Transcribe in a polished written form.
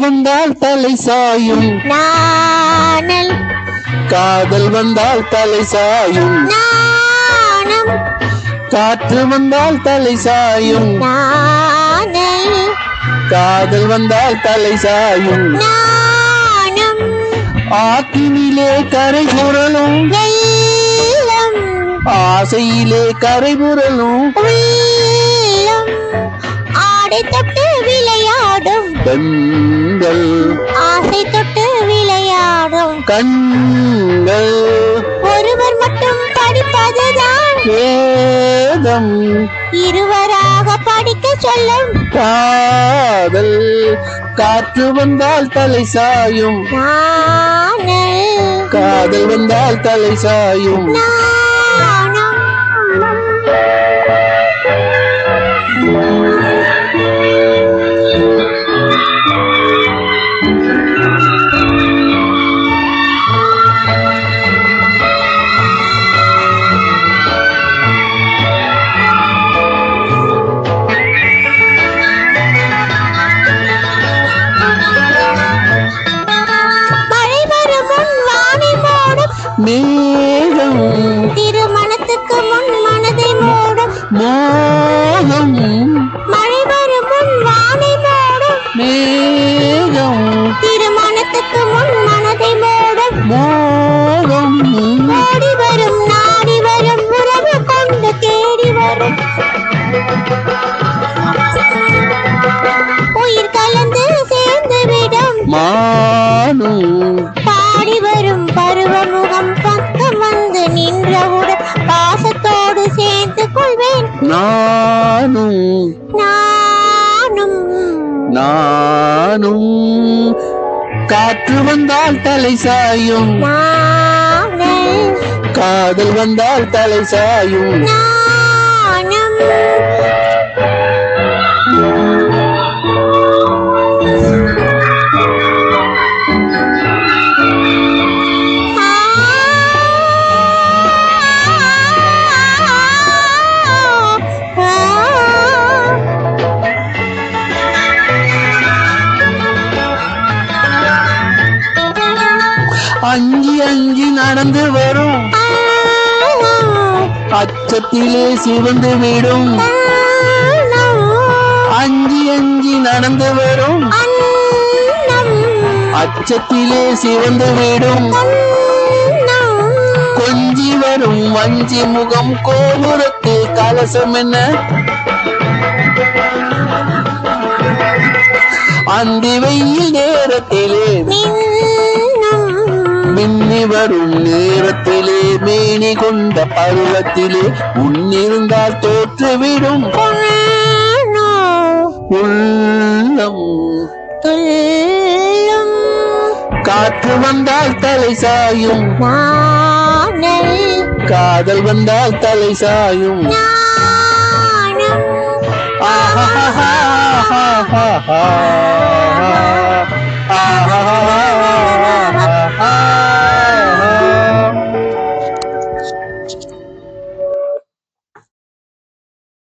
வந்தால் தலை சாயும் நாணல், காதல் வந்தால் தலை சாயும் நாணம், காற்று வந்தால் தலை சாயும் நாணல், காதல் வந்தால் தலை சாயும் நாணம், ஆற்றினிலே கரை புரளும் வெள்ளம், ஆசையிலே கரை புரளும் உள்ளம், ஆடை தொட்டு விளையாடும் பெண்கள் ஆசை தொட்டு விளையாடும் கண்கள் ஒருவர் மட்டும் படிப்பதுதான் வேதம் இருவராக படிக்க சொல்லும் காதல் காற்று வந்தால் தலை சாயும் நாணல், காதல் வந்தால் தலை சாயும் நாணம். மழை வரும் முன் வானை மூடும் மேகம் திருமணத்துக்கு முன் மனதை மூடும் மோகம் மழை வரும் முன் வானை மூடும் மேகம் திருமணத்துக்கு முன் மனதை மூடும் மோகம் ஓடி வரும் நாடி வரும் உறவு கொண்டு தேடி வரும் உயிர் கலந்து சேர்ந்து விடும் மானும் பாடி வரும் பருவமுகம் பக்கம் வந்து நின்றவுடன் பாசத்தோடு சேர்ந்து கொள்வேன் நானும் நானும் நானும் காற்று வந்தால் தலை சாயும் நாணல், காதல் வந்தால் தலை சாயும் நாணம். அஞ்சி அஞ்சி நடந்து வரும் அச்சத்திலே சிவந்து விடும் அஞ்சி அஞ்சி நடந்து வரும் அச்சத்திலே சிவந்து விடும் கொஞ்சி வரும் வஞ்சி முகம் கோபுரத்தில் கலசம் என்ன அந்தி வெயில் நேரத்திலே மின்னி வரும் நேரத்திலே மேனி கொண்ட பருவத்திலே உன்னிருந்தால் தோற்றுவிடும் உள்ளம் துள்ளும் காற்று வந்தால் தலை சாயும் நாணல், காதல் வந்தால் தலை சாயும் நாணம். ஆஹா